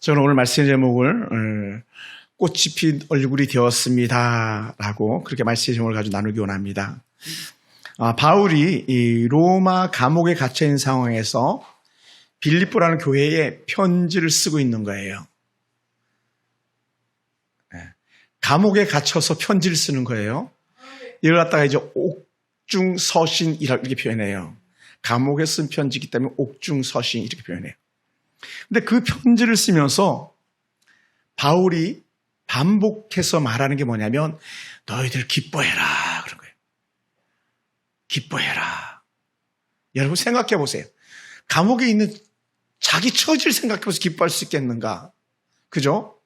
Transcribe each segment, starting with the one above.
저는 오늘 말씀 제목을 꽃이 핀 얼굴이 되었습니다 라고 그렇게 말씀 제목을 가지고 나누기 원합니다. 바울이 이 로마 감옥에 갇혀있는 상황에서 빌립보라는 교회에 편지를 쓰고 있는 거예요. 감옥에 갇혀서 편지를 쓰는 거예요. 이걸 갖다가 이제 옥중서신이라고 이렇게 표현해요. 감옥에 쓴 편지이기 때문에 옥중서신 이렇게 표현해요. 근데 그 편지를 쓰면서 바울이 반복해서 말하는 게 뭐냐면 너희들 기뻐해라 그런 거예요. 기뻐해라. 여러분 생각해 보세요. 감옥에 있는 자기 처지를 생각해보면서 기뻐할 수 있겠는가? 그죠?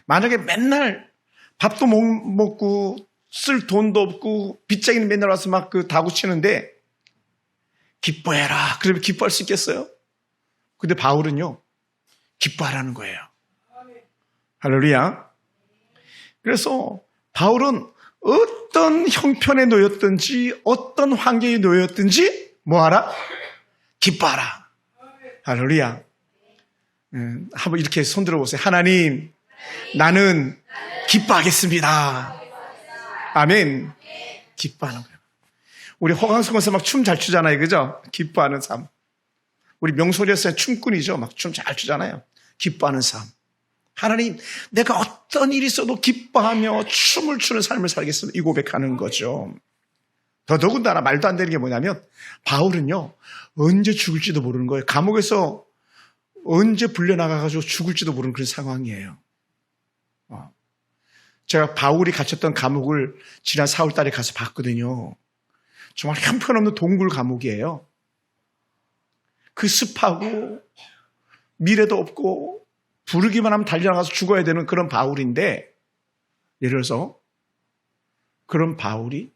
만약에 맨날 밥도 못 먹고 쓸 돈도 없고 빚쟁이는 맨날 와서 막 그 다구치는데 기뻐해라. 그러면 기뻐할 수 있겠어요? 근데 바울은요, 기뻐하라는 거예요. 할렐루야. 그래서 바울은 어떤 형편에 놓였든지 어떤 환경에 놓였든지 뭐하라? 기뻐하라. 할렐루야. 한번 이렇게 손 들어보세요. 하나님, 나는 기뻐하겠습니다. 아멘. 기뻐하는 거예요. 우리 호강성에서 막 춤 잘 추잖아요. 그죠? 기뻐하는 삶. 우리 명소리에서 춤꾼이죠. 막 춤 잘 추잖아요. 기뻐하는 삶. 하나님, 내가 어떤 일이 있어도 기뻐하며 춤을 추는 삶을 살겠습니다. 이 고백하는 거죠. 더더군다나 말도 안 되는 게 뭐냐면 바울은요. 언제 죽을지도 모르는 거예요. 감옥에서 언제 불려나가가지고 죽을지도 모르는 그런 상황이에요. 제가 바울이 갇혔던 감옥을 지난 4월 달에 가서 봤거든요. 정말 형편없는 동굴 감옥이에요. 그 습하고 미래도 없고 부르기만 하면 달려나가서 죽어야 되는 그런 바울인데 예를 들어서 그런 바울이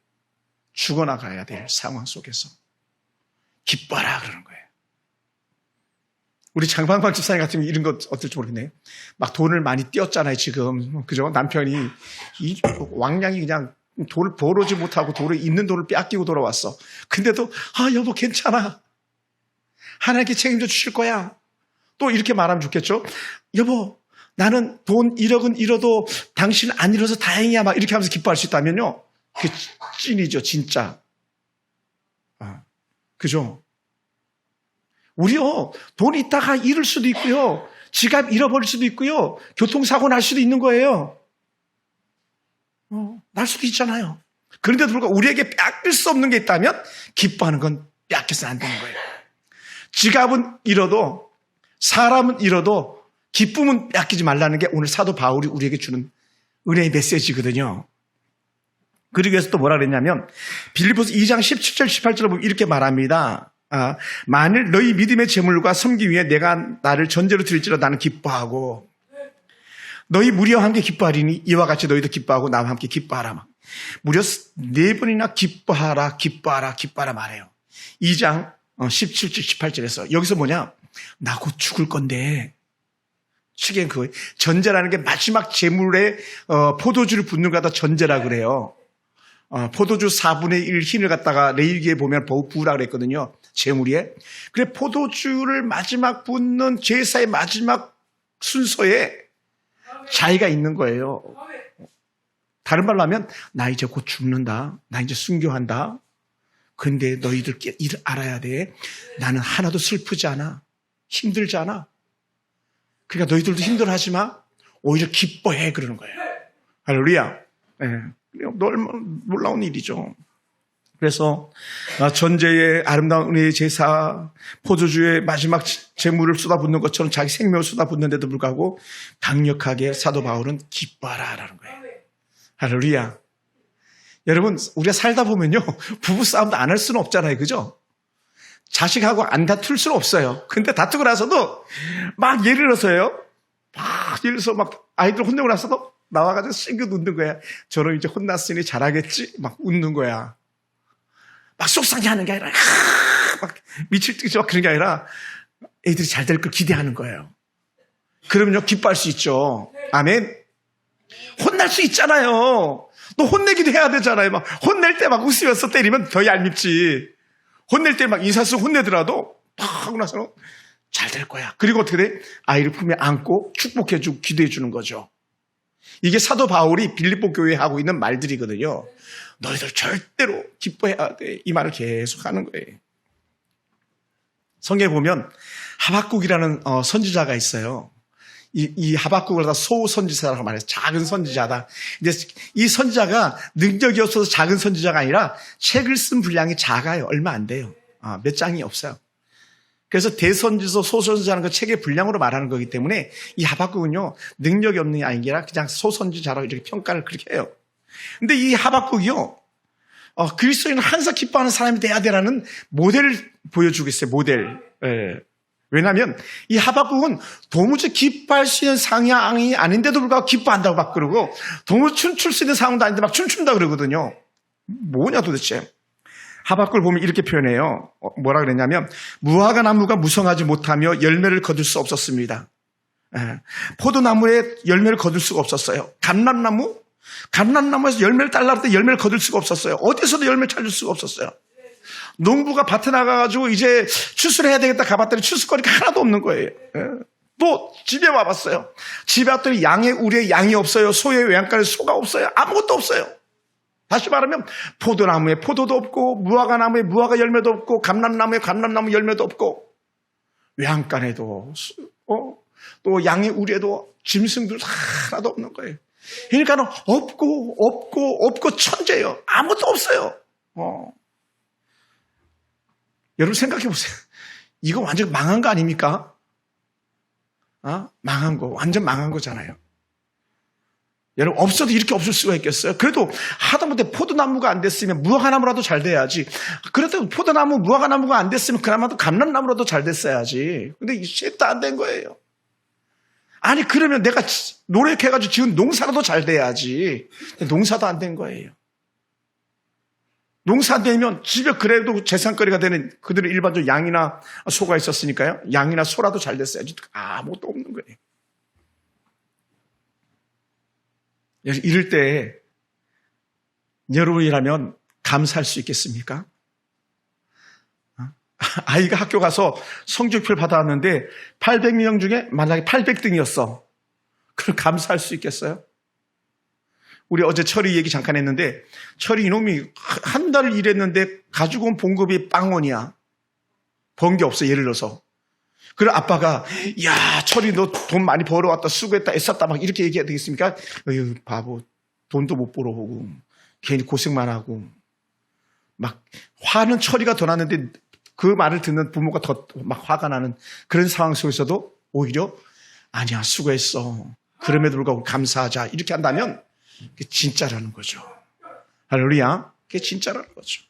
죽어나가야 될 상황 속에서 기뻐라 그러는 거예요. 우리 장방방 집사님 같으면 이런 거 어떨지 모르겠네요. 막 돈을 많이 띄었잖아요 지금. 그죠? 남편이 이 왕량이 그냥 돈을 벌어오지 못하고 있는 돈을 빼앗기고 돌아왔어. 근데도 여보 괜찮아. 하나님께 책임져 주실 거야. 또 이렇게 말하면 좋겠죠. 여보 나는 돈 1억은 잃어도 당신 안 잃어서 다행이야. 막 이렇게 하면서 기뻐할 수 있다면요. 그게 찐이죠 진짜. 그죠? 우리요 돈 있다가 잃을 수도 있고요. 지갑 잃어버릴 수도 있고요. 교통사고 날 수도 있는 거예요. 날 수도 있잖아요. 그런데도 불구하고 우리에게 빼앗길 수 없는 게 있다면 기뻐하는 건 빼앗겨서는 안 되는 거예요. 지갑은 잃어도 사람은 잃어도 기쁨은 빼앗기지 말라는 게 오늘 사도 바울이 우리에게 주는 은혜의 메시지거든요. 그러기 위해서 또 뭐라 그랬냐면 빌립보서 2장 17절 18절을 보면 이렇게 말합니다. 만일 너희 믿음의 재물과 섬기 위해 내가 나를 전제로 드릴지라 나는 기뻐하고 너희 무리와 함께 기뻐하리니 이와 같이 너희도 기뻐하고 나와 함께 기뻐하라. 무려 4번이나 기뻐하라 기뻐하라 기뻐하라 말해요. 2장 17절 18절에서 여기서 뭐냐? 나 곧 죽을 건데 시기엔 그거예요. 전제라는 게 마지막 재물에 포도주를 붓는 거다 전제라 그래요. 포도주 4분의 1 흰을 갖다가 레위기에 보면 부으라 그랬거든요. 재물에. 그래 포도주를 마지막 붓는 제사의 마지막 순서에 자기가 있는 거예요. 다른 말로 하면 나 이제 곧 죽는다. 나 이제 순교한다. 근데 너희들 알아야 돼. 나는 하나도 슬프지 않아. 힘들지 않아. 그러니까 너희들도 힘들어하지 마. 오히려 기뻐해 그러는 거예요. 할렐루야. 놀라운 일이죠. 그래서 전제의 아름다운 은혜의 제사, 포도주의 마지막 제물을 쏟아붓는 것처럼 자기 생명을 쏟아붓는데도 불구하고 강력하게 사도 바울은 기뻐하라라는 거예요. 할렐루야. 여러분 우리가 살다 보면요 부부싸움도 안 할 수는 없잖아요. 그죠? 자식하고 안 다툴 수는 없어요. 근데 다투고 나서도 막 예를 들어서요. 예를 들어서 막 아이들 혼내고 나서도 나와가지고 싱긋 웃는 거야. 저는 이제 혼났으니 잘하겠지? 막 웃는 거야. 막 속상해하는 게 아니라 막 미칠 듯이 막 그런 게 아니라 애들이 잘 될 걸 기대하는 거예요. 그러면요 기뻐할 수 있죠. 아멘. 혼날 수 있잖아요. 또 혼내기도 해야 되잖아요. 막 혼낼 때 막 웃으면서 때리면 더 얄밉지. 혼낼 때 막 인사쓰고 혼내더라도 팍 하고 나서는 잘 될 거야. 그리고 어떻게 돼? 아이를 품에 안고 축복해주고 기도해주는 거죠. 이게 사도 바울이 빌립보 교회에 하고 있는 말들이거든요. 너희들 절대로 기뻐해야 돼. 이 말을 계속 하는 거예요. 성경에 보면 하박국이라는 선지자가 있어요. 이 하박국을 다 소선지자라고 말해서 작은 선지자다. 근데 이 선지자가 능력이 없어서 작은 선지자가 아니라 책을 쓴 분량이 작아요. 얼마 안 돼요. 몇 장이 없어요. 그래서 대선지서 소선지자는 그 책의 분량으로 말하는 거기 때문에 이 하박국은요, 능력이 없는 게 아니라 그냥 소선지자라고 이렇게 평가를 그렇게 해요. 근데 이 하박국이요, 그리스도인은 항상 기뻐하는 사람이 돼야 되라는 모델을 보여주고 있어요. 모델. 왜냐하면 이 하박국은 도무지 기뻐할 수 있는 상황이 아닌데도 불구하고 기뻐한다고 막 그러고, 도무지 춤출 수 있는 상황도 아닌데 막 춤춘다 그러거든요. 뭐냐 도대체. 하박국을 보면 이렇게 표현해요. 뭐라 그랬냐면, 무화과 나무가 무성하지 못하며 열매를 거둘 수 없었습니다. 포도나무에 열매를 거둘 수가 없었어요. 감람나무에서 열매를 달라고 할 때 열매를 거둘 수가 없었어요. 어디서도 열매를 찾을 수가 없었어요. 농부가 밭에 나가가지고 이제 추수를 해야 되겠다 가봤더니 추수거리가 하나도 없는 거예요. 또 집에 와봤어요. 집에 왔더니 양의 우리의 양이 없어요. 소의 외양간에 소가 없어요. 아무것도 없어요. 다시 말하면 포도나무에 포도도 없고, 무화과 나무에 무화과 열매도 없고, 감람나무에 감람나무 열매도 없고, 외양간에도 또 양의 우리에도 짐승들 하나도 없는 거예요. 그러니까 없고 천재예요. 아무것도 없어요. 여러분 생각해 보세요. 이거 완전 망한 거 아닙니까? 망한 거, 완전 망한 거잖아요. 여러분 없어도 이렇게 없을 수가 있겠어요? 그래도 하다못해 포도나무가 안 됐으면 무화과나무라도 잘 돼야지. 그래도 포도나무, 무화과나무가 안 됐으면 그나마도 감람나무라도 잘 됐어야지. 근데 이 셋도 안 된 거예요. 아니 그러면 내가 노력해가지고 지은 농사라도 잘 돼야지. 농사도 안 된 거예요. 농사 안 되면 집에 그래도 재산거리가 되는 그들의 일반적으로 양이나 소가 있었으니까요. 양이나 소라도 잘 됐어야지. 아무것도 없는 거예요. 이럴 때 여러분이라면 감사할 수 있겠습니까? 아이가 학교 가서 성적표를 받아왔는데 800명 중에 만약에 800등이었어. 그럼 감사할 수 있겠어요? 우리 어제 철이 얘기 잠깐 했는데, 철이 이놈이 한 달을 일했는데 가지고 온 봉급이 빵원이야. 번 게 없어, 예를 들어서. 그래 아빠가 야 철이 너 돈 많이 벌어왔다, 수고했다, 애썼다 막 이렇게 얘기해야 되겠습니까? 어휴 바보, 돈도 못 벌어오고 괜히 고생만 하고. 막 화는 철이가 더 났는데 그 말을 듣는 부모가 더 막 화가 나는 그런 상황 속에서도 오히려 아니야 수고했어, 그럼에도 불구하고 감사하자 이렇게 한다면 그게 진짜라는 거죠. 할렐루야. 그게 진짜라는 거죠.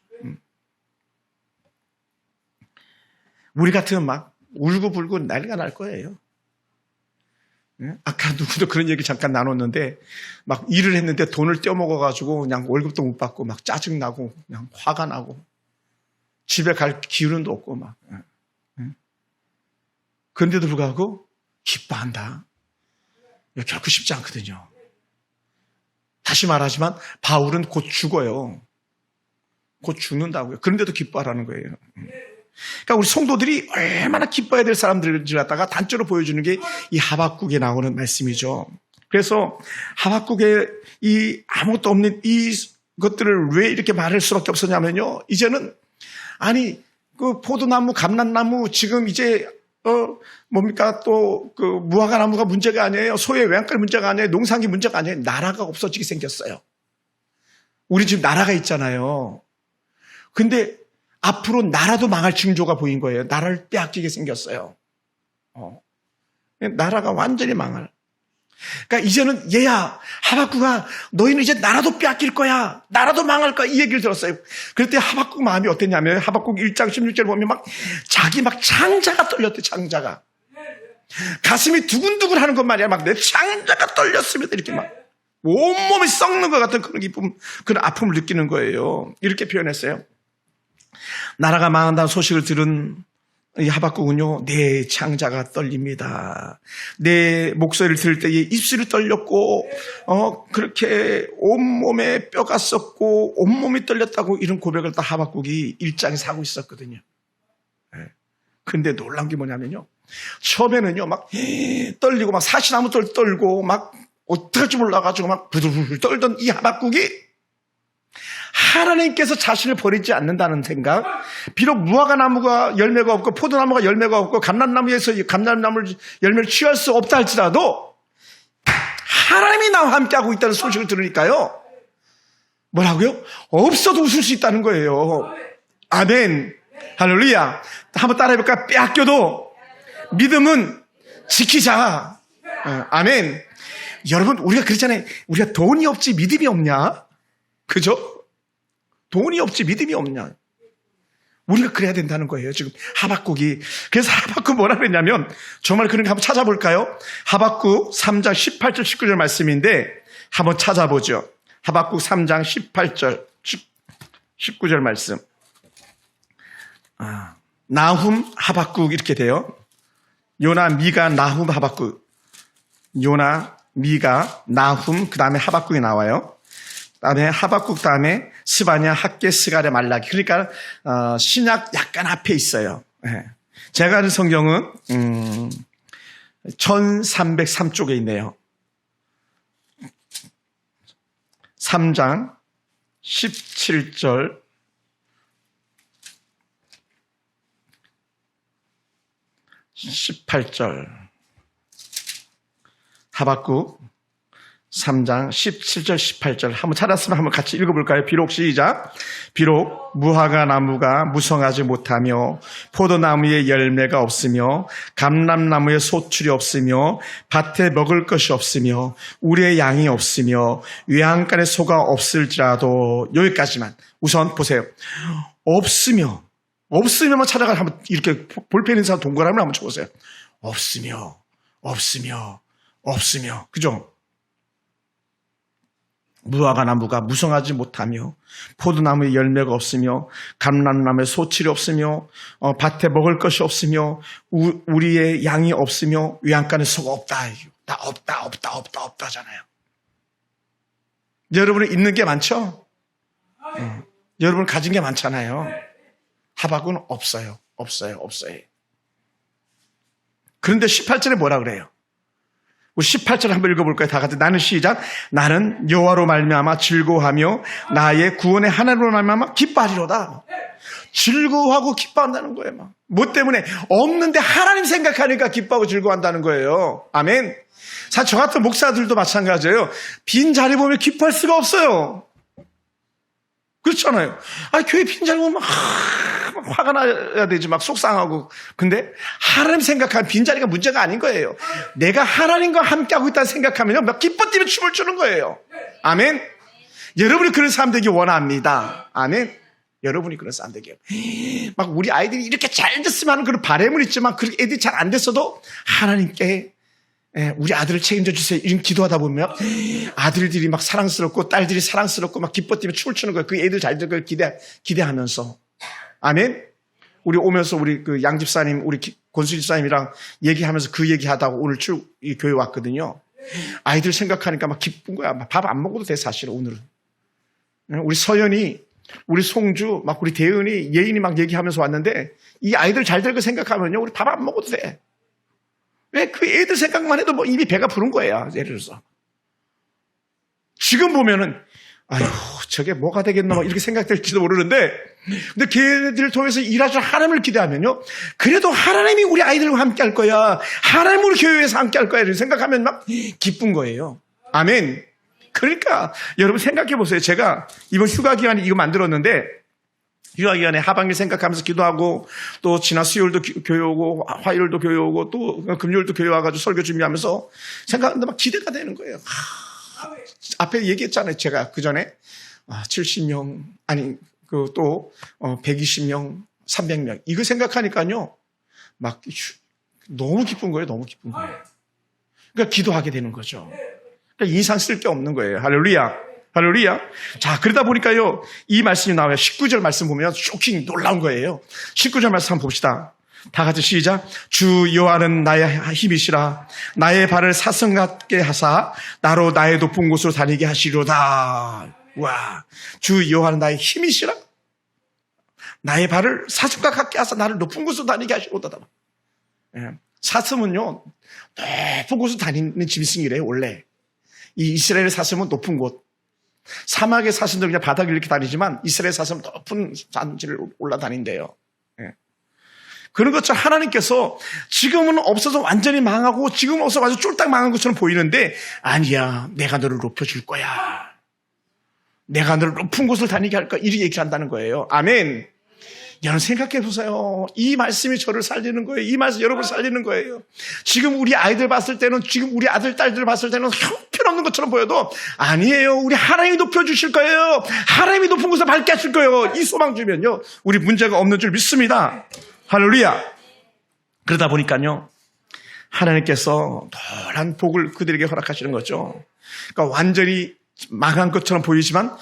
우리 같으면 막 울고불고 난리가 날 거예요. 아까 누구도 그런 얘기 잠깐 나눴는데, 막 일을 했는데 돈을 떼어먹어가지고 그냥 월급도 못 받고 막 짜증나고 그냥 화가 나고 집에 갈 기운도 없고 막. 그런데도 불구하고 기뻐한다. 결코 쉽지 않거든요. 다시 말하지만 바울은 곧 죽어요. 곧 죽는다고요. 그런데도 기뻐하라는 거예요. 그러니까 우리 성도들이 얼마나 기뻐해야 될 사람들을 갖다가 단적으로 보여주는 게 이 하박국에 나오는 말씀이죠. 그래서 하박국에 이 아무것도 없는 이 것들을 왜 이렇게 말할 수밖에 없었냐면요. 이제는 아니 그 포도나무, 감람나무 지금 이제 뭡니까 또 그 무화과 나무가 문제가 아니에요. 소의 외양간 문제가 아니에요. 농산기 문제가 아니에요. 나라가 없어지게 생겼어요. 우리 지금 나라가 있잖아요. 근데 앞으로 나라도 망할 징조가 보인 거예요. 나라를 빼앗기게 생겼어요. 나라가 완전히 망할. 그러니까 이제는 얘야 하박국아 너희는 이제 나라도 빼앗길 거야. 나라도 망할 거야. 이 얘기를 들었어요. 그럴 때 하박국 마음이 어땠냐면 하박국 1장 16절 보면 막 자기 막 창자가 떨렸대. 창자가. 가슴이 두근두근 하는 것 말이야. 막 내 창자가 떨렸습니다. 이렇게 막 온몸이 썩는 것 같은 그런 기쁨, 그런 아픔을 느끼는 거예요. 이렇게 표현했어요. 나라가 망한다는 소식을 들은 이 하박국은요, 내 창자가 떨립니다. 내 목소리를 들을 때에 입술이 떨렸고, 그렇게 온몸에 뼈가 썩고, 온몸이 떨렸다고 이런 고백을 다 하박국이 1장에서 하고 있었거든요. 그런데 놀라운 게 뭐냐면요. 처음에는요, 막 떨리고, 막 사시나무 떨고, 막 어떡할지 몰라가지고 막 부들부들 떨던 이 하박국이 하나님께서 자신을 버리지 않는다는 생각, 비록 무화과 나무가 열매가 없고 포도나무가 열매가 없고 감람나무에서 감람나무 열매를 취할 수 없다 할지라도 하나님이 나와 함께하고 있다는 소식을 들으니까요, 뭐라고요? 없어도 웃을 수 있다는 거예요. 아멘. 할렐루야. 한번 따라해볼까? 빼앗겨도 믿음은 지키자. 아멘. 여러분, 우리가 그랬잖아요. 우리가 돈이 없지 믿음이 없냐? 그죠? 돈이 없지 믿음이 없냐? 우리가 그래야 된다는 거예요. 지금 하박국이. 그래서 하박국 뭐라 그랬냐면, 정말 그런 거 한번 찾아볼까요? 하박국 3장 18절 19절 말씀인데 한번 찾아보죠. 하박국 3장 18절 19절 말씀. 나훔 하박국 이렇게 돼요. 요나 미가 나훔 하박국. 요나 미가 나훔 그 다음에 하박국이 나와요. 다음에 하박국 다음에 스바냐 학개 스가랴 말라기. 그러니까 신약 약간 앞에 있어요. 제가 아는 성경은 1303쪽에 있네요. 3장 17절 18절 하박국 3장 17절 18절 한번 찾았으면 한번 같이 읽어볼까요? 비록 시작. 비록 무화과 나무가 무성하지 못하며 포도나무에 열매가 없으며 감람나무에 소출이 없으며 밭에 먹을 것이 없으며 우리의 양이 없으며 외양간에 소가 없을지라도, 여기까지만 우선 보세요. 없으면만 찾아가. 한번 이렇게 볼펜 있는 사람 동그라미를 한번 쳐보세요. 없으며 그죠? 무화과 나무가 무성하지 못하며 포도나무에 열매가 없으며 감람나무에 소출이 없으며 밭에 먹을 것이 없으며 우리의 양이 없으며 외양간에 소가 없다. 나 없다잖아요. 여러분은 있는 게 많죠? 여러분 가진 게 많잖아요. 하박국은 없어요. 그런데 18절에 뭐라 그래요? 우리 18절 한번 읽어볼까요? 다 같이. 나는 시작. 나는 여호와로 말미암아 즐거워하며 나의 구원의 하나님으로 말미암아 기뻐하리로다. 즐거워하고 기뻐한다는 거예요. 뭐 때문에? 없는데 하나님 생각하니까 기뻐하고 즐거워한다는 거예요. 아멘. 사실 저 같은 목사들도 마찬가지예요. 빈 자리 보면 기뻐할 수가 없어요. 그렇잖아요. 교회 빈 자리 보면 막 화가 나야 되지, 막 속상하고. 근데 하나님 생각하면 빈자리가 문제가 아닌 거예요. 내가 하나님과 함께하고 있다는 생각하면 막 기뻐 뛰며 춤을 추는 거예요. 아멘. 여러분이 그런 사람 되기 원합니다. 아멘. 여러분이 그런 사람 되게요. 막 우리 아이들이 이렇게 잘 됐으면 하는 그런 바람은 있지만, 그렇게 애들이 잘 안 됐어도 하나님께 우리 아들을 책임져 주세요. 이런 기도하다 보면 아들들이 막 사랑스럽고 딸들이 사랑스럽고 막 기뻐 뛰며 춤을 추는 거예요. 그 애들 잘 될 걸 기대하면서. 아멘. 우리 오면서 우리 그 양집사님, 우리 권수 집사님이랑 얘기하면서 그 얘기하다가 오늘 이 교회 왔거든요. 아이들 생각하니까 막 기쁜 거야. 밥 안 먹어도 돼, 사실은 오늘은. 우리 서연이, 우리 송주, 막 우리 대은이, 예인이 막 얘기하면서 왔는데, 이 아이들 잘 될 거 생각하면요, 우리 밥 안 먹어도 돼. 왜? 그 애들 생각만 해도 뭐 이미 배가 부른 거야, 예를 들어서. 지금 보면은, 아유, 저게 뭐가 되겠나, 막 이렇게 생각될지도 모르는데, 근데 걔네들을 통해서 일하실 하나님을 기대하면요, 그래도 하나님이 우리 아이들과 함께 할 거야, 하나님 우리 교회에서 함께 할 거야, 이렇게 생각하면 막 기쁜 거예요. 아멘. 그러니까 여러분 생각해 보세요. 제가 이번 휴가 기간에 이거 만들었는데, 휴가 기간에 하반기 생각하면서 기도하고, 또 지난 수요일도 교회 오고, 화요일도 교회 오고, 또 금요일도 교회 와가지고 설교 준비하면서 생각하는데 막 기대가 되는 거예요. 앞에 얘기했잖아요. 제가 그 전에 70명, 아니 또 120명, 300명 이거 생각하니까요, 막 너무 기쁜 거예요. 너무 기쁜 거예요. 그러니까 기도하게 되는 거죠. 그러니까 인상 쓸 게 없는 거예요. 할렐루야. 할렐루야. 자, 그러다 보니까요, 이 말씀이 나와요. 19절 말씀 보면 쇼킹 놀라운 거예요. 19절 말씀 한번 봅시다. 다 같이 시작. 주 여호와는 나의 힘이시라. 나의 발을 사슴 같게 하사 나로 나의 높은 곳으로 다니게 하시로다. 와, 주 여호와는 나의 힘이시라. 나의 발을 사슴과 같게 하사 나를 높은 곳으로 다니게 하시로다. 사슴은요, 높은 곳을 다니는 짐승이래요, 원래. 이 이스라엘 사슴은 높은 곳. 사막의 사슴도 그냥 바닥을 이렇게 다니지만 이스라엘 사슴은 높은 산지를 올라다닌대요. 예. 그런 것처럼 하나님께서 지금은 없어서 완전히 망하고 지금은 없어서 아주 쫄딱 망한 것처럼 보이는데 아니야, 내가 너를 높여줄 거야. 내가 너를 높은 곳을 다니게 할 거야. 이렇게 얘기한다는 거예요. 아멘. 여러분 생각해 보세요. 이 말씀이 저를 살리는 거예요. 이 말씀이 여러분을 살리는 거예요. 지금 우리 아이들 봤을 때는, 지금 우리 아들, 딸들 봤을 때는 형편없는 것처럼 보여도 아니에요. 우리 하나님이 높여주실 거예요. 하나님이 높은 곳에 밝게 하실 거예요. 이 소망 주면요, 우리 문제가 없는 줄 믿습니다. 할렐루야. 그러다 보니까요, 하나님께서 놀란 복을 그들에게 허락하시는 거죠. 그러니까 완전히 망한 것처럼 보이지만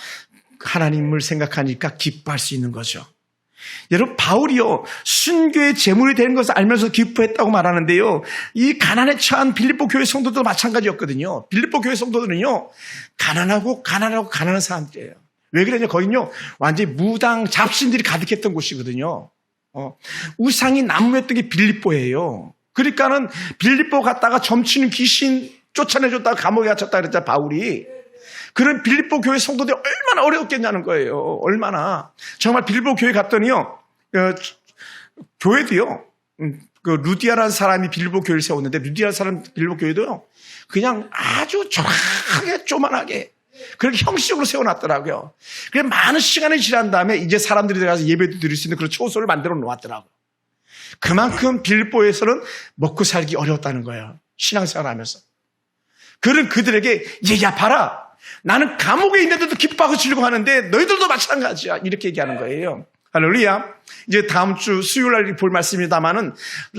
하나님을 생각하니까 기뻐할 수 있는 거죠. 여러분, 바울이요, 순교의 제물이 되는 것을 알면서 기뻐했다고 말하는데요, 이 가난에 처한 빌립보 교회 성도들도 마찬가지였거든요. 빌립보 교회 성도들은요, 가난한 사람들이에요. 왜 그러냐, 거긴요, 완전히 무당 잡신들이 가득했던 곳이거든요. 우상이 난무했던 게 빌립보예요. 그러니까는 빌립보 갔다가 점치는 귀신 쫓아내줬다가 감옥에 갇혔다 그랬잖아요, 바울이. 그런 빌립보 교회 성도들이 얼마나 어려웠겠냐는 거예요. 얼마나. 정말 빌립보 교회 갔더니요, 교회도요, 그 루디아라는 사람이 빌립보 교회를 세웠는데, 루디아라는 사람 빌립보 교회도요, 그냥 아주 조용하게, 조만하게, 그렇게 형식적으로 세워놨더라고요. 그래서 많은 시간이 지난 다음에 이제 사람들이 들어가서 예배도 드릴 수 있는 그런 초소를 만들어 놓았더라고요. 그만큼 빌립보에서는 먹고 살기 어려웠다는 거예요. 신앙생활 하면서. 그런 그들에게, 얘야, 봐라. 나는 감옥에 있는데도 기뻐하고 즐거워하는데 너희들도 마찬가지야. 이렇게 얘기하는 거예요. 할렐루야. 이제 다음 주 수요일 날 볼 말씀입니다만은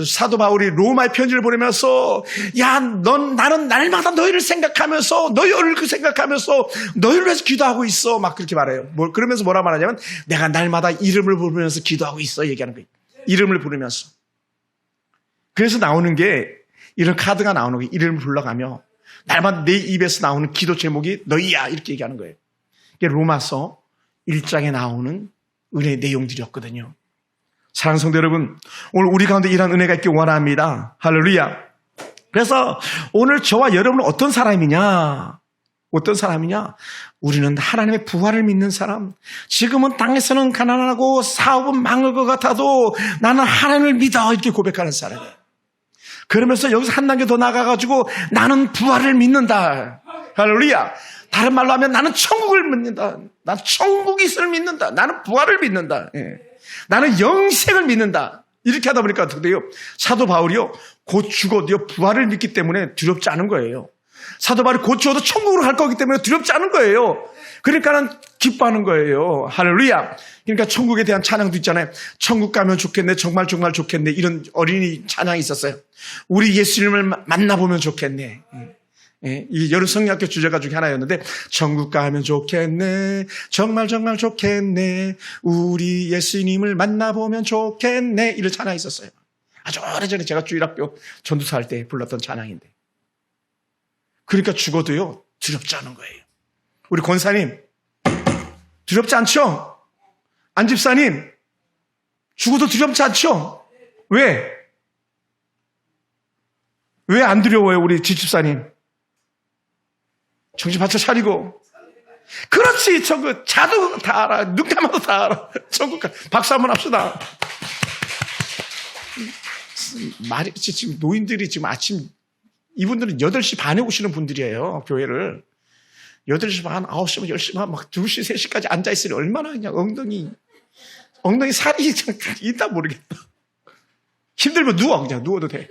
사도 바울이 로마의 편지를 보내면서 야, 나는 날마다 너희를 생각하면서 너희 얼굴 생각하면서 너희를 위해서 기도하고 있어. 막 그렇게 말해요. 그러면서 뭐라 말하냐면 내가 날마다 이름을 부르면서 기도하고 있어. 얘기하는 거예요. 이름을 부르면서. 그래서 나오는 게 이런 카드가 나오는 거예요. 이름을 불러가며 날마다 내 입에서 나오는 기도 제목이 너희야. 이렇게 얘기하는 거예요. 이게 로마서 1장에 나오는 은혜의 내용들이었거든요. 사랑하는 성도 여러분, 오늘 우리 가운데 이런 은혜가 있길 원합니다. 할렐루야. 그래서 오늘 저와 여러분은 어떤 사람이냐? 어떤 사람이냐? 우리는 하나님의 부활을 믿는 사람. 지금은 땅에서는 가난하고 사업은 망할 것 같아도 나는 하나님을 믿어. 이렇게 고백하는 사람이에요. 그러면서 여기서 한 단계 더 나가가지고 나는 부활을 믿는다. 할렐루야. 다른 말로 하면 나는 천국을 믿는다. 난 천국이 있음을 믿는다. 나는 부활을 믿는다. 예. 나는 영생을 믿는다. 이렇게 하다 보니까 어떻게 돼요? 사도 바울이요, 곧 죽어도요, 부활을 믿기 때문에 두렵지 않은 거예요. 사도 바울이 곧 죽어도 천국으로 갈 거기 때문에 두렵지 않은 거예요. 그러니까는 기뻐하는 거예요. 할렐루야. 그러니까 천국에 대한 찬양도 있잖아요. 천국 가면 좋겠네. 정말 정말 좋겠네. 이런 어린이 찬양이 있었어요. 우리 예수님을 만나보면 좋겠네. 예, 이 여름 성령학교 주제가 중에 하나였는데 천국 가면 좋겠네. 정말 정말 좋겠네. 우리 예수님을 만나보면 좋겠네. 이런 찬양이 있었어요. 아주 오래전에 제가 주일학교 전도사 할 때 불렀던 찬양인데. 그러니까 죽어도요, 두렵지 않은 거예요. 우리 권사님, 두렵지 않죠? 안 집사님, 죽어도 두렵지 않죠? 왜? 왜 안 두려워요, 우리 집사님? 정신 바짝 차리고. 그렇지, 천국. 자도 다 알아. 눈 감아도 다 알아. 천국 가. 박수 한번 합시다. 말이, 지금 노인들이 지금 아침, 이분들은 8시 반에 오시는 분들이에요, 교회를. 8시 반, 9시, 10시 반, 막 2시, 3시까지 앉아있으니 얼마나 그냥 엉덩이 살이 있다 모르겠다. 힘들면 누워, 그냥 누워도 돼.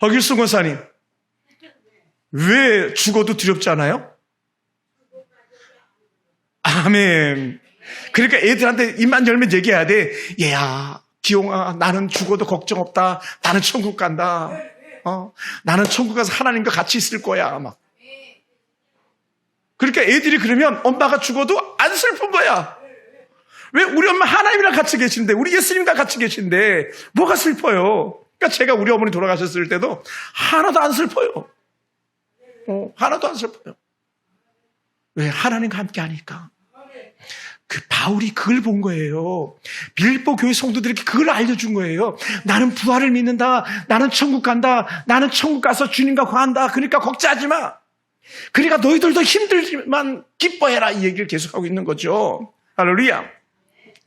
허길순 권사님, 왜 죽어도 두렵지 않아요? 아멘. 그러니까 애들한테 입만 열면 얘기해야 돼. 얘야, 기용아, 나는 죽어도 걱정 없다. 나는 천국 간다. 나는 천국 가서 하나님과 같이 있을 거야. 막. 그러니까 애들이 그러면 엄마가 죽어도 안 슬픈 거야. 왜? 우리 엄마 하나님이랑 같이 계신데, 우리 예수님과 같이 계신데 뭐가 슬퍼요? 그러니까 제가 우리 어머니 돌아가셨을 때도 하나도 안 슬퍼요. 하나도 안 슬퍼요. 왜? 하나님과 함께 하니까. 그 바울이 그걸 본 거예요. 빌립보 교회 성도들에게 그걸 알려준 거예요. 나는 부활을 믿는다. 나는 천국 간다. 나는 천국 가서 주님과 거한다. 그러니까 걱정하지 마. 그러니까 너희들도 힘들지만 기뻐해라. 이 얘기를 계속하고 있는 거죠. 할렐루야.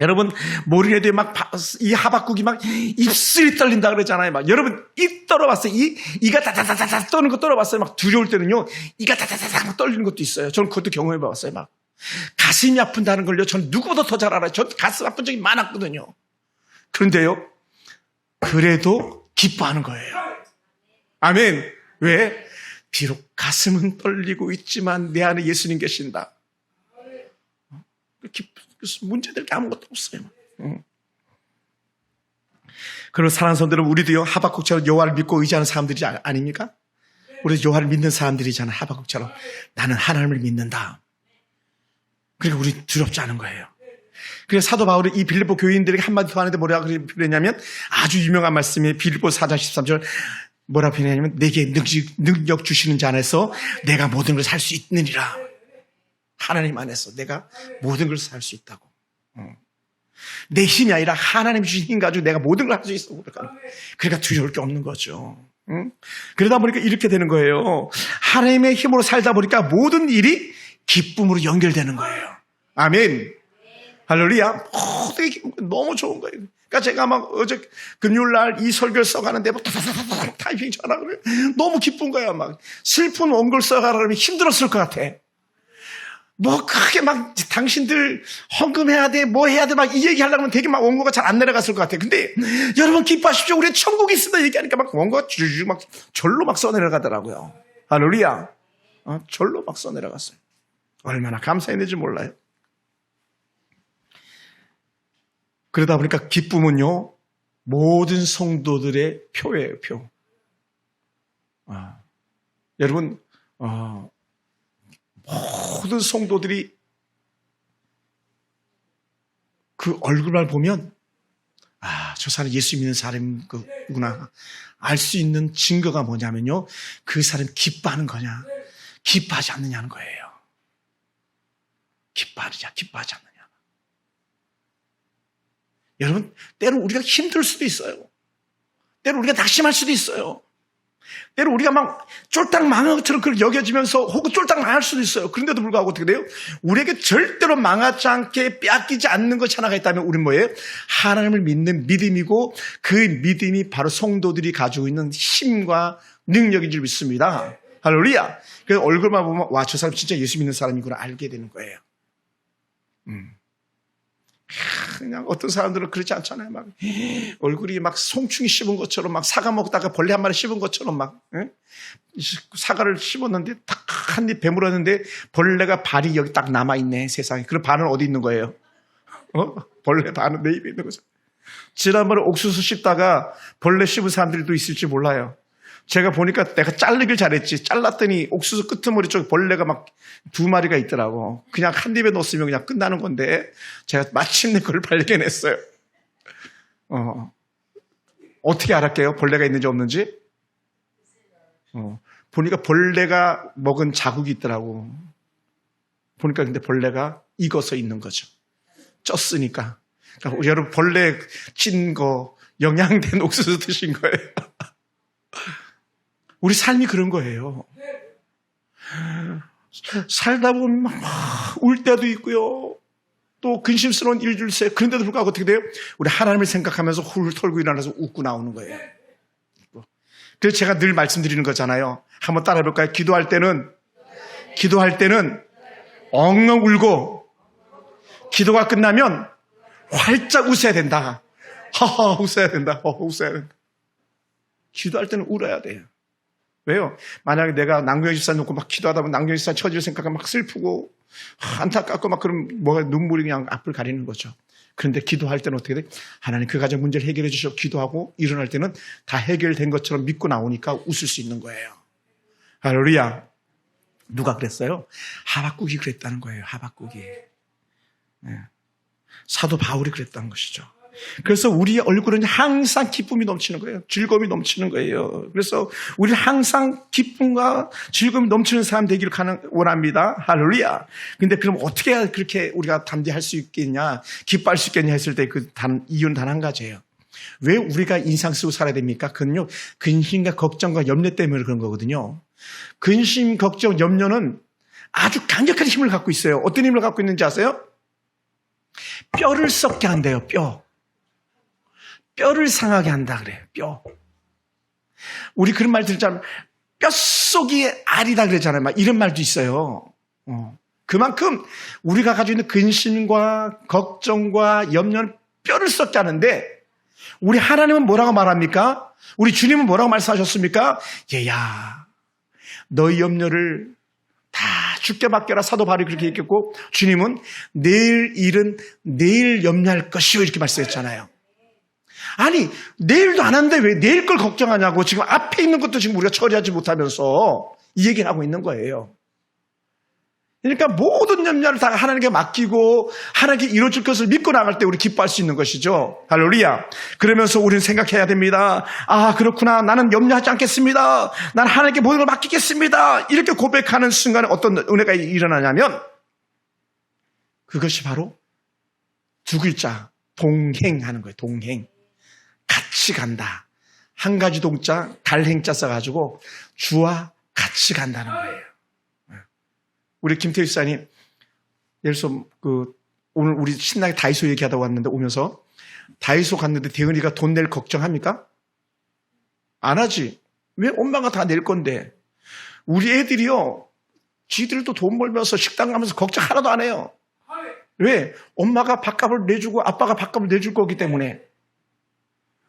여러분, 모르게도 막, 이 하박국이 막 입술이 떨린다 그러잖아요. 막, 여러분, 입 떨어봤어요. 이가 다다다다다 떠는 거 떨어봤어요. 막 두려울 때는요, 이가 다다다다 떨리는 것도 있어요. 저는 그것도 경험해 봤어요. 막, 가슴이 아픈다는 걸요, 저는 누구보다 더 잘 알아요. 저 가슴 아픈 적이 많았거든요. 그런데요, 그래도 기뻐하는 거예요. 아멘. 왜? 비록 가슴은 떨리고 있지만 내 안에 예수님 계신다. 문제될 게 아무것도 없어요. 그리고 사랑하는 성도들, 우리도요, 하박국처럼 여호와를 믿고 의지하는 사람들이 아닙니까? 우리 여호와를 믿는 사람들이잖아요. 하박국처럼 나는 하나님을 믿는다. 그러니까 우리 두렵지 않은 거예요. 그래서 사도 바울이 이 빌립보 교인들에게 한마디 더 하는데 뭐라고 그랬냐면, 아주 유명한 말씀이 빌립보 4장 13절 뭐라고 표현하냐면, 내게 능력 주시는 자 안에서 내가 모든 걸 살 수 있느니라. 하나님 안에서 내가 모든 걸 살 수 있다고. 내 힘이 아니라 하나님 주신 힘 가지고 내가 모든 걸 할 수 있어. 그러니까 두려울 게 없는 거죠. 그러다 보니까 이렇게 되는 거예요. 하나님의 힘으로 살다 보니까 모든 일이 기쁨으로 연결되는 거예요. 아멘. 할렐루야. 너무 좋은 거예요. 그러니까 제가 막 어제 금요일 날 이 설교를 써가는데 막 타이핑 전화 그래. 너무 기쁜 거야. 막 슬픈 원고를 써가라 그러면 힘들었을 것 같아. 뭐 크게 막 당신들 헌금해야 돼, 뭐 해야 돼 막 이 얘기 하려면 되게 막 원고가 잘 안 내려갔을 것 같아. 근데 여러분 기뻐하십시오. 우리 천국이 있습니다. 얘기하니까 막 원고가 주르륵 막 절로 막 써내려가더라고요. 할렐루야. 절로 막 써내려갔어요. 얼마나 감사했는지 몰라요. 그러다 보니까 기쁨은요, 모든 성도들의 표예요, 표. 여러분, 모든 성도들이 그 얼굴만 보면, 저 사람 예수 믿는 사람이구나. 알 수 있는 증거가 뭐냐면요, 그 사람 기뻐하는 거냐, 기뻐하지 않느냐는 거예요. 기뻐하지 않느냐. 여러분, 때로 우리가 힘들 수도 있어요. 때로 우리가 낙심할 수도 있어요. 때로 우리가 막 쫄딱 망한 것처럼 그걸 여겨지면서 혹은 쫄딱 망할 수도 있어요. 그런데도 불구하고 어떻게 돼요? 우리에게 절대로 망하지 않게 빼앗기지 않는 것이 하나가 있다면 우리는 뭐예요? 하나님을 믿는 믿음이고 그 믿음이 바로 성도들이 가지고 있는 힘과 능력인 줄 믿습니다. 할렐루야. 그래서 얼굴만 보면 와, 저 사람 진짜 예수 믿는 사람이구나 알게 되는 거예요. 그냥 어떤 사람들은 그렇지 않잖아요. 막 얼굴이 막 송충이 씹은 것처럼 막 사과 먹다가 벌레 한 마리 씹은 것처럼 막 사과를 씹었는데 딱 한 입 베물었는데 벌레가 발이 여기 딱 남아 있네 세상에. 그럼 발은 어디 있는 거예요? 벌레 발은 내 입에 있는 거죠. 지난번에 옥수수 씹다가 벌레 씹은 사람들도 있을지 몰라요. 제가 보니까 내가 자르길 잘했지. 잘랐더니 옥수수 끄트머리 쪽에 벌레가 막 2마리가 있더라고. 그냥 한 입에 넣었으면 그냥 끝나는 건데 제가 마침내 그걸 발견했어요. 어떻게 알았게요? 벌레가 있는지 없는지? 보니까 벌레가 먹은 자국이 있더라고. 보니까 근데 벌레가 익어서 있는 거죠. 쪘으니까. 그러니까 여러분 벌레 찐 거 영양된 옥수수 드신 거예요. 우리 삶이 그런 거예요. 살다 보면 막 울 때도 있고요. 또 근심스러운 일들 있어요. 그런데도 불구하고 어떻게 돼요? 우리 하나님을 생각하면서 훌훌 털고 일어나서 웃고 나오는 거예요. 그래서 제가 늘 말씀드리는 거잖아요. 한번 따라해 볼까요? 기도할 때는 엉엉 울고 기도가 끝나면 활짝 웃어야 된다. 하하 웃어야 된다. 웃어야 된다. 기도할 때는 울어야 돼요. 왜요? 만약에 내가 남경희 집사 놓고 막 기도하다 보면 남경희 집사 처지를 생각하면 막 슬프고 안타깝고 막 그럼 뭐가 눈물이 그냥 앞을 가리는 거죠. 그런데 기도할 때는 어떻게 돼? 하나님 그 가정 문제를 해결해 주셔 기도하고 일어날 때는 다 해결된 것처럼 믿고 나오니까 웃을 수 있는 거예요. 할렐루야. 누가 그랬어요? 하박국이 그랬다는 거예요. 하박국이. 네. 사도 바울이 그랬다는 것이죠. 그래서 우리의 얼굴은 항상 기쁨이 넘치는 거예요. 즐거움이 넘치는 거예요. 그래서 우리 항상 기쁨과 즐거움이 넘치는 사람 되기를 원합니다. 할렐루야. 근데 그럼 어떻게 해야 그렇게 우리가 담대할 수 있겠냐, 기뻐할 수 있겠냐 했을 때 이유는 단 한 가지예요. 왜 우리가 인상 쓰고 살아야 됩니까? 그건요, 근심과 걱정과 염려 때문에 그런 거거든요. 근심, 걱정, 염려는 아주 강력한 힘을 갖고 있어요. 어떤 힘을 갖고 있는지 아세요? 뼈를 썩게 한대요, 뼈를 상하게 한다 그래요, 뼈. 우리 그런 말 들었잖아요. 뼛속이 알이다 그랬잖아요. 막 이런 말도 있어요. 그만큼 우리가 가지고 있는 근심과 걱정과 염려는 뼈를 썩게 하는데, 우리 하나님은 뭐라고 말합니까? 우리 주님은 뭐라고 말씀하셨습니까? 얘야, 너희 염려를 다 주께 맡겨라. 사도 바울이 그렇게 얘기했고, 주님은 내일 일은 내일 염려할 것이요 이렇게 말씀했잖아요. 아니, 내일도 안 하는데 왜 내일 걸 걱정하냐고. 지금 앞에 있는 것도 지금 우리가 처리하지 못하면서 이 얘기를 하고 있는 거예요. 그러니까 모든 염려를 다 하나님께 맡기고 하나님께 이루어질 것을 믿고 나갈 때 우리 기뻐할 수 있는 것이죠. 할렐루야. 그러면서 우리는 생각해야 됩니다. 아, 그렇구나. 나는 염려하지 않겠습니다. 나는 하나님께 모든 걸 맡기겠습니다. 이렇게 고백하는 순간에 어떤 은혜가 일어나냐면, 그것이 바로 두 글자, 동행하는 거예요. 동행. 같이 간다. 한 가지 동자, 달행자 써가지고 주와 같이 간다는 거예요. 우리 김태희 집사님, 예를 들어서 오늘 우리 신나게 다이소 얘기하다 왔는데, 오면서 다이소 갔는데 대은이가 돈 낼 걱정합니까? 안 하지. 왜? 엄마가 다 낼 건데. 우리 애들이요, 지들도 돈 벌면서 식당 가면서 걱정 하나도 안 해요. 왜? 엄마가 밥값을 내주고 아빠가 밥값을 내줄 거기 때문에.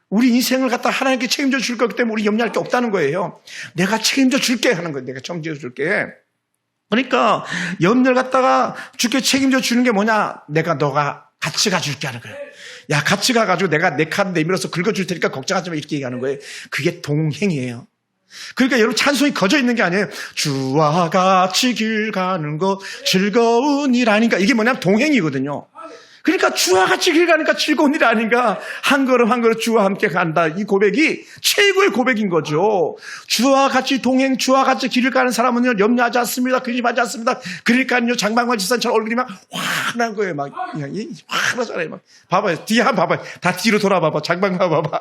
우리 인생을 갖다 하나님께 책임져 줄 거기 때문에 우리 염려할 게 없다는 거예요. 내가 책임져 줄게 하는 거예요. 내가 책임져 줄게. 그러니까 염려를 갖다가 주께 책임져 주는 게 뭐냐? 너가 같이 가줄게 하는 거예요. 야, 같이 가가지고 내가 내 카드 내밀어서 긁어줄 테니까 걱정하지 마 이렇게 얘기하는 거예요. 그게 동행이에요. 그러니까 여러분, 찬송이 거저 있는 게 아니에요. 주와 같이 길 가는 거 즐거운 일 아닌가. 이게 뭐냐면 동행이거든요. 그러니까 주와 같이 길 가니까 즐거운 일 아닌가. 한 걸음 한 걸음 주와 함께 간다. 이 고백이 최고의 고백인 거죠. 주와 같이 동행, 주와 같이 길을 가는 사람은요, 염려하지 않습니다. 근심하지 않습니다. 그러니까요, 장방관 집사처럼 얼굴이 막 환한 거예요. 막 환하잖아요. 막 봐봐요. 뒤에 한번 봐봐요. 다 뒤로 돌아봐봐. 장방관 봐봐.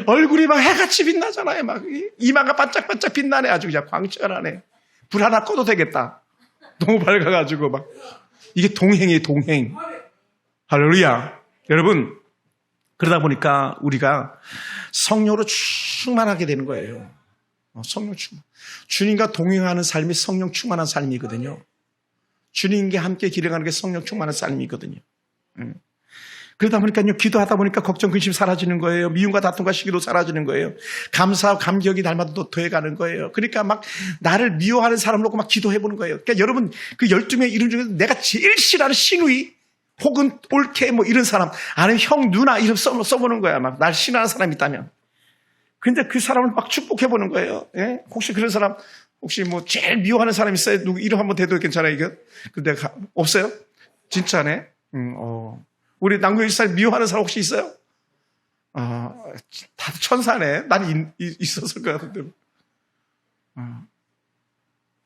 얼굴이 막 해같이 빛나잖아요. 막 이마가 반짝반짝 빛나네. 아주 그냥 광채가 나네. 불 하나 꺼도 되겠다. 너무 밝아가지고 막. 이게 동행이에요, 동행. 할렐루야. 여러분, 그러다 보니까 우리가 성령으로 충만하게 되는 거예요. 성령 충만. 주님과 동행하는 삶이 성령 충만한 삶이거든요. 주님과 함께 길을 가는 게 성령 충만한 삶이거든요. 그러다 보니까요, 기도하다 보니까 걱정, 근심 사라지는 거예요. 미움과 다툼과 시기도 사라지는 거예요. 감사와 감격이 날마다 또 더해가는 거예요. 그러니까 막 나를 미워하는 사람 놓고 막 기도해보는 거예요. 그러니까 여러분, 그 12명의 이름 중에서 내가 제일 싫어하는 시누이, 혹은 올케 뭐 이런 사람, 아니면 형, 누나 이름 써보는 거야. 막 날 싫어하는 사람이 있다면. 근데 그 사람을 막 축복해보는 거예요. 예? 혹시 그런 사람, 혹시 뭐 제일 미워하는 사람 있어요? 누구 이름 한번 대도 괜찮아요, 이거? 근데 없어요? 진짜네? 우리 남궁 집사님 미워하는 사람 혹시 있어요? 다들 천사네. 난 있었을 것 같은데.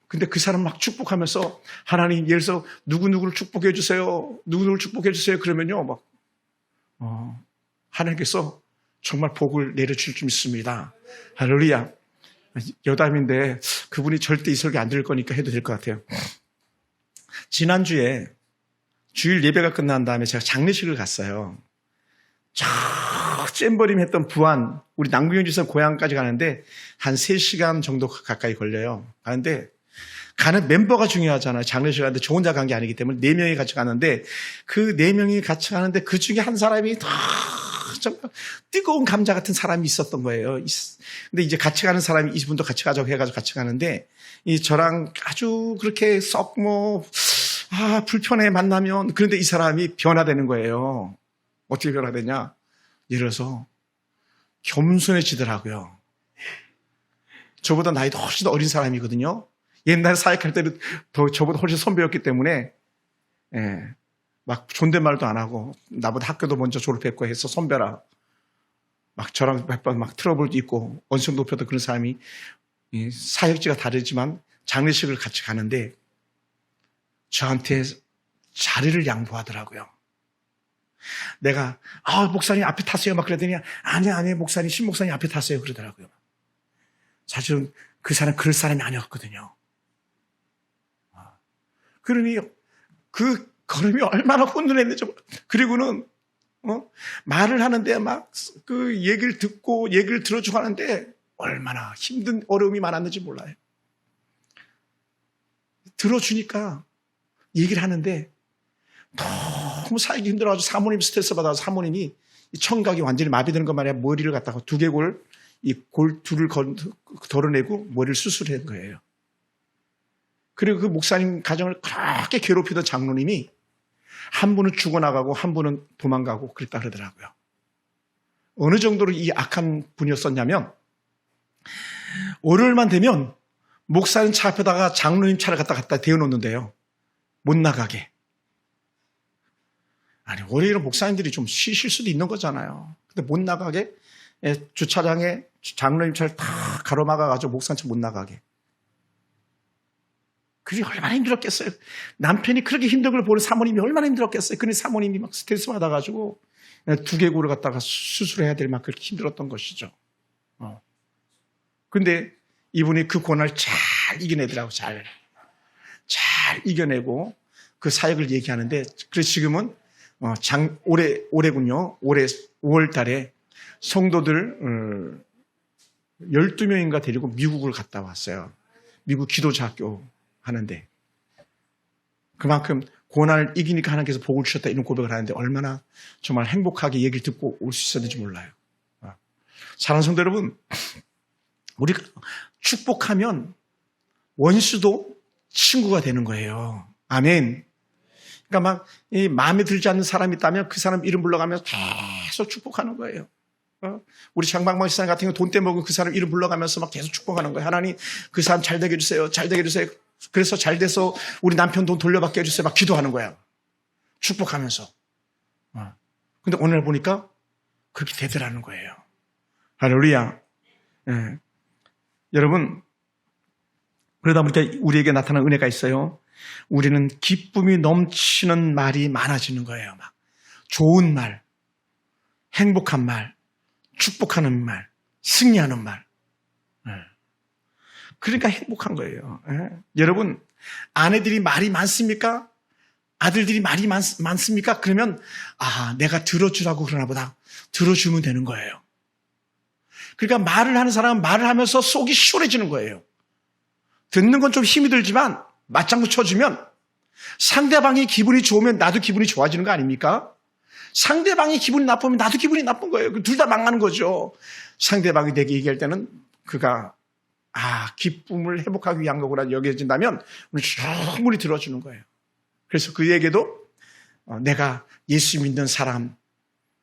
근데 그 사람 막 축복하면서 하나님, 예를 들어서 누구누구를 축복해 주세요. 누구누구를 축복해 주세요. 그러면요, 막, 하나님께서 정말 복을 내려줄 줄 믿습니다. 할렐루야. 여담인데 그분이 절대 이 설교 안 들을 거니까 해도 될 것 같아요. 지난주에 주일 예배가 끝난 다음에 제가 장례식을 갔어요. 저 잼버림 했던 부안, 우리 남궁영 집사 고향까지 가는데 한 3시간 정도 가까이 걸려요. 가는데 가는 멤버가 중요하잖아요. 장례식 가는데 저 혼자 간 게 아니기 때문에 4명이 같이 가는데 그 4명이 같이 가는데 그 중에 한 사람이 정말 뜨거운 감자 같은 사람이 있었던 거예요. 근데 이제 같이 가는 사람이 이분도 같이 가자고 해가지고 같이 가는데 저랑 아주 그렇게 불편해 만나면. 그런데 이 사람이 변화되는 거예요. 어떻게 변화되냐? 예를 들어서 겸손해지더라고요. 저보다 나이도 훨씬 더 어린 사람이거든요. 옛날 사역할 때는 더 저보다 훨씬 선배였기 때문에. 막 존댓말도 안 하고 나보다 학교도 먼저 졸업했고 해서 선배라 막 저랑 몇 번 막 트러블도 있고 언성 높였던 그런 사람이 사역지가 다르지만 장례식을 같이 가는데 저한테 자리를 양보하더라고요. 내가 목사님 앞에 타세요 막 그러더니 아니 목사님 신 목사님 앞에 타세요 그러더라고요. 사실은 그 사람 그럴 사람이 아니었거든요. 그러니 그 걸음이 얼마나 혼돈했는지. 그리고는 말을 하는데 막 그 얘기를 듣고 얘기를 들어주고 하는데 얼마나 힘든 어려움이 많았는지 몰라요. 들어주니까 얘기를 하는데 너무 살기 힘들어가지고 사모님 스트레스 받아서 사모님이 이 청각이 완전히 마비되는 것 말이야. 머리를 갖다가 두개골 이 골 둘을 덜어내고 머리를 수술한 거예요. 그리고 그 목사님 가정을 그렇게 괴롭히던 장로님이 한 분은 죽어나가고 한 분은 도망가고 그랬다 그러더라고요. 어느 정도로 이 악한 분이었었냐면 월요일만 되면 목사님 차 앞에다가 장로님 차를 갖다 대어놓는데요. 못 나가게. 아니 월요일은 목사님들이 좀 쉬실 수도 있는 거잖아요. 근데 못 나가게 주차장에 장로님 차를 다 가로막아가지고 목사님 차 못 나가게. 그게 얼마나 힘들었겠어요. 남편이 그렇게 힘든 걸 보는 사모님이 얼마나 힘들었겠어요. 그러니 사모님이 막 스트레스 받아가지고 두개골을 갖다가 수술해야 될 만큼 그렇게 힘들었던 것이죠. 근데 이분이 그 고난을 잘 이겨내더라고. 잘 이겨내고 그 사역을 얘기하는데 그래서 지금은 올해군요. 올해 5월 달에 성도들 12명인가 데리고 미국을 갔다 왔어요. 미국 기도자학교 하는데 그만큼 고난을 이기니까 하나님께서 복을 주셨다 이런 고백을 하는데 얼마나 정말 행복하게 얘기를 듣고 올 수 있었는지 몰라요. 사랑하는 성도 여러분, 우리가 축복하면 원수도 친구가 되는 거예요. 아멘. 그러니까 막 마음에 들지 않는 사람이 있다면 그 사람 이름 불러가면서 계속 축복하는 거예요. 우리 장방방 시장 같은 경우 돈 떼먹은 그 사람 이름 불러가면서 막 계속 축복하는 거예요. 하나님 그 사람 잘 되게 해주세요. 잘 되게 해주세요. 그래서 잘 돼서 우리 남편 돈 돌려받게 해주세요. 막 기도하는 거야. 축복하면서. 근데 오늘 보니까 그렇게 되더라는 거예요. 할렐루야. 예. 여러분, 그러다 보니까 우리에게 나타난 은혜가 있어요. 우리는 기쁨이 넘치는 말이 많아지는 거예요. 막 좋은 말, 행복한 말, 축복하는 말, 승리하는 말. 그러니까 행복한 거예요. 여러분, 아내들이 말이 많습니까? 아들들이 말이 많습니까? 그러면 내가 들어주라고 그러나 보다. 들어주면 되는 거예요. 그러니까 말을 하는 사람은 말을 하면서 속이 시원해지는 거예요. 듣는 건 좀 힘이 들지만 맞장구 쳐주면 상대방이 기분이 좋으면 나도 기분이 좋아지는 거 아닙니까? 상대방이 기분이 나쁘면 나도 기분이 나쁜 거예요. 둘 다 망하는 거죠. 상대방이 내게 얘기할 때는 그가 기쁨을 회복하기 위한 거구나 여겨진다면 우리 충분히 들어주는 거예요. 그래서 그에게도 내가 예수 믿는 사람,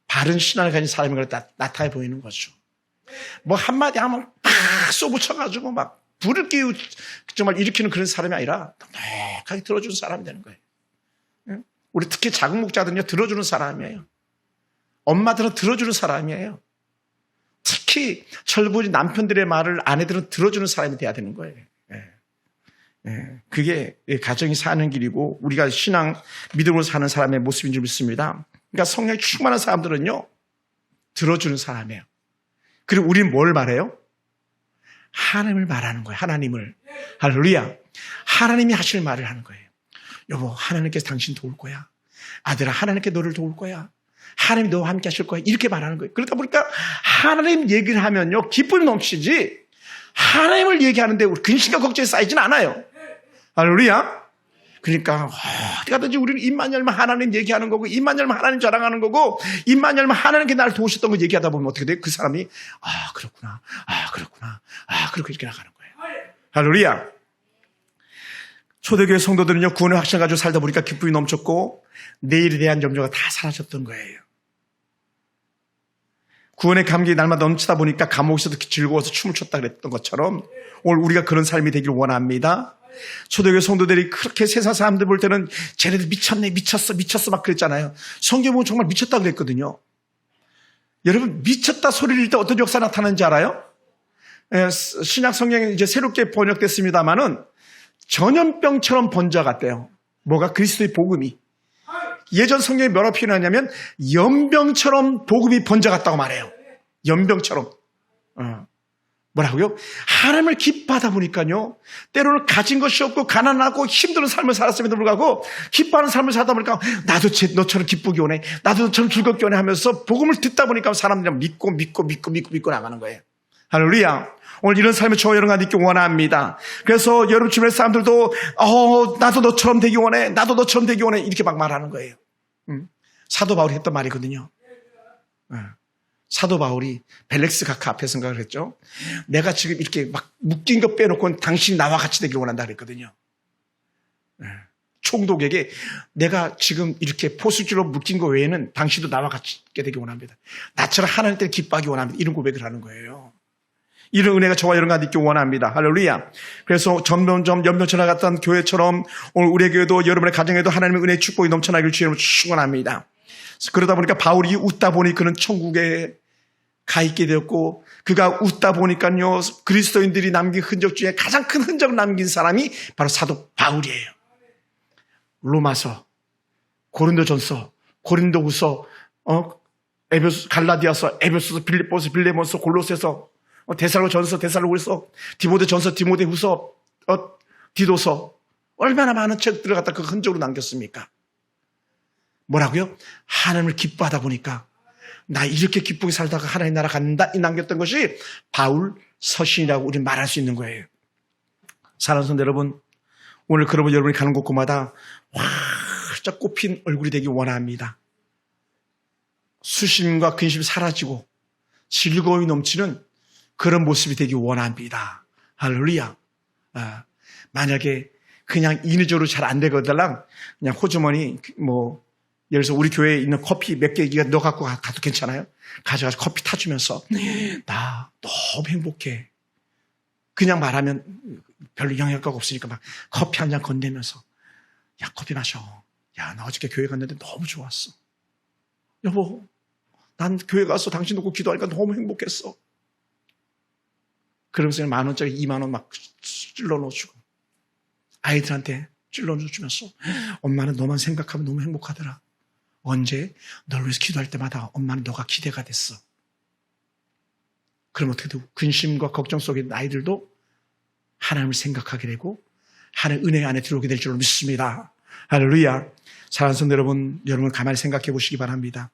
바른 신앙을 가진 사람인 걸 나타내 보이는 거죠. 뭐 한마디 하면 팍 쏘붙여가지고 막 불을 정말 일으키는 그런 사람이 아니라 넉넉하게 들어주는 사람이 되는 거예요. 우리 특히 작은 목자들은요 들어주는 사람이에요. 엄마들은 들어주는 사람이에요. 특히 철부지 남편들의 말을 아내들은 들어주는 사람이 돼야 되는 거예요. 그게 가정이 사는 길이고 우리가 신앙 믿음으로 사는 사람의 모습인 줄 믿습니다. 그러니까 성령이 충만한 사람들은요 들어주는 사람이에요. 그리고 우리는 뭘 말해요? 하나님을 말하는 거예요. 하나님을. 할렐루야. 하나님이 하실 말을 하는 거예요. 여보, 하나님께서 당신 도울 거야. 아들아, 하나님께 너를 도울 거야. 하나님이 너와 함께 하실 거야. 이렇게 말하는 거예요. 그러다 보니까 하나님 얘기를 하면요 기쁨이 넘치지 하나님을 얘기하는데 우리 근심과 걱정이 쌓이진 않아요. 할렐루야. 그러니까 어디 가든지 우리는 입만 열면 하나님 얘기하는 거고 입만 열면 하나님 자랑하는 거고 입만 열면 하나님께 나를 도우셨던 거 얘기하다 보면 어떻게 돼요? 그 사람이 그렇구나. 그렇구나. 그렇게 이렇게 나가는 거예요. 할렐루야. 초대교회 성도들은요 구원의 확신을 가지고 살다 보니까 기쁨이 넘쳤고 내일에 대한 염려가 다 사라졌던 거예요. 구원의 감격이 날마다 넘치다 보니까 감옥에서도 즐거워서 춤을 췄다 그랬던 것처럼 오늘 우리가 그런 삶이 되기를 원합니다. 초대교회 성도들이 그렇게 세상 사람들 볼 때는 쟤네들 미쳤네, 미쳤어 막 그랬잖아요. 성경 보면 정말 미쳤다 그랬거든요. 여러분, 미쳤다 소리를 낼 때 어떤 역사 나타나는지 알아요? 신약 성경이 이제 새롭게 번역됐습니다만은 전염병처럼 번져갔대요. 뭐가? 그리스도의 복음이. 예전 성경에 뭐라고 표현하냐면 연병처럼 복음이 번져갔다고 말해요. 연병처럼. 뭐라고요? 하나님을 기뻐하다 보니까요, 때로는 가진 것이 없고 가난하고 힘든 삶을 살았음에도 불구하고 기뻐하는 삶을 살다 보니까 나도 너처럼 기쁘게 오네, 나도 너처럼 즐겁게 오네 하면서 복음을 듣다 보니까 사람들이 믿고 나가는 거예요. 할렐루야. 오늘 이런 삶을 저와 여러분과 있기 원합니다. 그래서 여러분 주변 사람들도 나도 너처럼 되기 원해, 나도 너처럼 되기 원해, 이렇게 막 말하는 거예요. 사도 바울이 했던 말이거든요. 사도 바울이 벨렉스 각하 앞에 생각을 했죠. 내가 지금 이렇게 막 묶인 것 빼놓고는 당신이 나와 같이 되길 원한다 그랬거든요. 총독에게 내가 지금 이렇게 포수주로 묶인 것 외에는 당신도 나와 같이 되길 원합니다. 나처럼 하나님 때문에 기뻐하기 원합니다. 이런 고백을 하는 거예요. 이런 은혜가 저와 여러분과 있기 원합니다. 할렐루야. 그래서 점점 연병처럼 갔던 교회처럼 오늘 우리 교회도 여러분의 가정에도 하나님의 은혜의 축복이 넘쳐나길 주님으로 축원합니다. 그러다 보니까 바울이 웃다 보니 그는 천국에 가 있게 되었고, 그가 웃다 보니까요, 그리스도인들이 남긴 흔적 중에 가장 큰 흔적을 남긴 사람이 바로 사도 바울이에요. 로마서, 고린도전서, 고린도후서, 에베소, 갈라디아서, 에베소서, 빌립보서, 빌레몬서, 골로새서, 데살로전서, 데살로후서, 디모데전서, 디모데후서, 디도서, 얼마나 많은 책들을 갖다 그 흔적으로 남겼습니까? 뭐라고요? 하나님을 기뻐하다 보니까 나 이렇게 기쁘게 살다가 하나님 나라 간다, 이 남겼던 것이 바울 서신이라고 우리는 말할 수 있는 거예요. 사랑하는 성도 여러분, 오늘 그러면 여러분이 가는 곳곳마다 활짝 꽃핀 얼굴이 되기 원합니다. 수심과 근심이 사라지고 즐거움이 넘치는 그런 모습이 되기 원합니다. 할렐루야. 만약에 그냥 인위적으로 잘 안 되거든, 그냥 호주머니 예를 들어서 우리 교회에 있는 커피 몇 개 너 갖고 가도 괜찮아요? 가져가서 커피 타주면서 나 너무 행복해. 그냥 말하면 별로 영향가가 없으니까 막 커피 한 잔 건네면서 야, 커피 마셔. 야, 나 어저께 교회 갔는데 너무 좋았어. 여보, 난 교회 가서 당신 놓고 기도하니까 너무 행복했어. 그러면서 10,000원짜리 20,000원 막 찔러 넣어주고 아이들한테 찔러 넣어주면서 엄마는 너만 생각하면 너무 행복하더라. 언제? 널 위해서 기도할 때마다 엄마는 너가 기대가 됐어. 그럼 어떻게 되고 근심과 걱정 속에 있는 아이들도 하나님을 생각하게 되고 하나님의 은혜 안에 들어오게 될 줄로 믿습니다. 할렐루야. 사랑하는 성도 여러분, 여러분 가만히 생각해 보시기 바랍니다.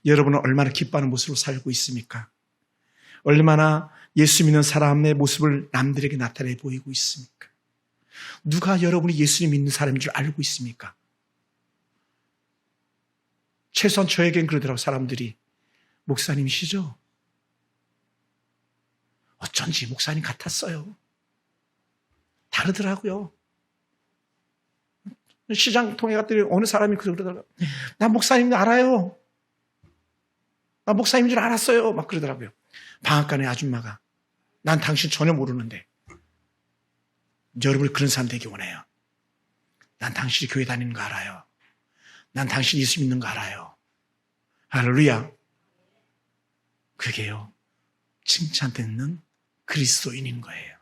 여러분은 얼마나 기뻐하는 모습으로 살고 있습니까? 얼마나 예수 믿는 사람의 모습을 남들에게 나타내 보이고 있습니까? 누가 여러분이 예수님 믿는 사람인 줄 알고 있습니까? 최소한 저에겐 그러더라고. 사람들이 목사님이시죠? 어쩐지 목사님 같았어요. 다르더라고요. 시장 통해 갔더니 어느 사람이 그러더라고요. 나 목사님 알아요. 나 목사님인 줄 알았어요. 막 그러더라고요. 방앗간의 아줌마가. 난 당신 전혀 모르는데. 여러분이 그런 사람 되기 원해요. 난 당신이 교회 다니는 거 알아요. 난 당신 예수 믿는 거 알아요. 할렐루야. 그게요, 칭찬받는 그리스도인인 거예요.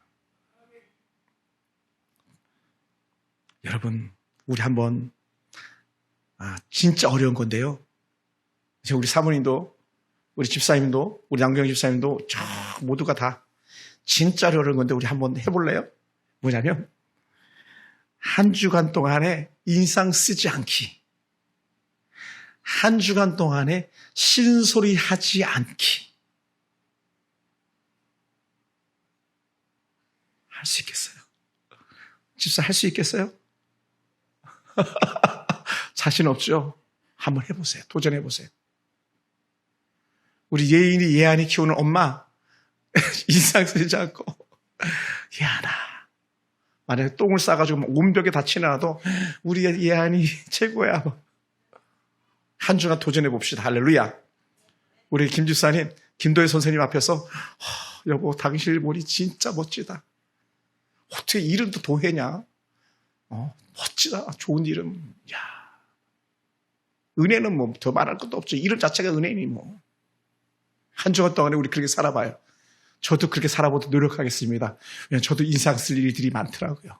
여러분, 우리 한번 진짜 어려운 건데요. 이제 우리 사모님도, 우리 집사님도, 우리 양경 집사님도 모두가 다 진짜 어려운 건데 우리 한번 해볼래요? 뭐냐면 한 주간 동안에 인상 쓰지 않기. 한 주간 동안에 신소리 하지 않기. 할 수 있겠어요? 집사 할 수 있겠어요? 자신 없죠? 한번 해보세요. 도전해보세요. 우리 예인이 예안이 키우는 엄마 인상 쓰지 않고 예안아, 만약에 똥을 싸가지고 온 벽에 다 치나도 우리 예안이 최고야. 한 주간 도전해봅시다. 할렐루야. 우리 김 집사님, 김도혜 선생님 앞에서 여보 당신 머리 진짜 멋지다. 어떻게 이름도 도혜냐? 멋지다. 좋은 이름. 야, 은혜는 뭐 더 말할 것도 없죠. 이름 자체가 은혜니 뭐. 한 주간 동안에 우리 그렇게 살아봐요. 저도 그렇게 살아보도록 노력하겠습니다. 왜냐하면 저도 인상 쓸 일들이 많더라고요.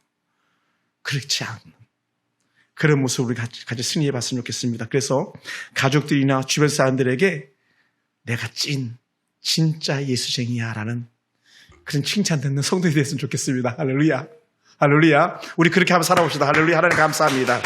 그렇지 않는 그런 모습을 우리 같이 승리해 봤으면 좋겠습니다. 그래서 가족들이나 주변 사람들에게 내가 진짜 예수쟁이야 라는 그런 칭찬 듣는 성도이 됐으면 좋겠습니다. 할렐루야. 할렐루야. 우리 그렇게 한번 살아봅시다. 할렐루야. 하나님 감사합니다.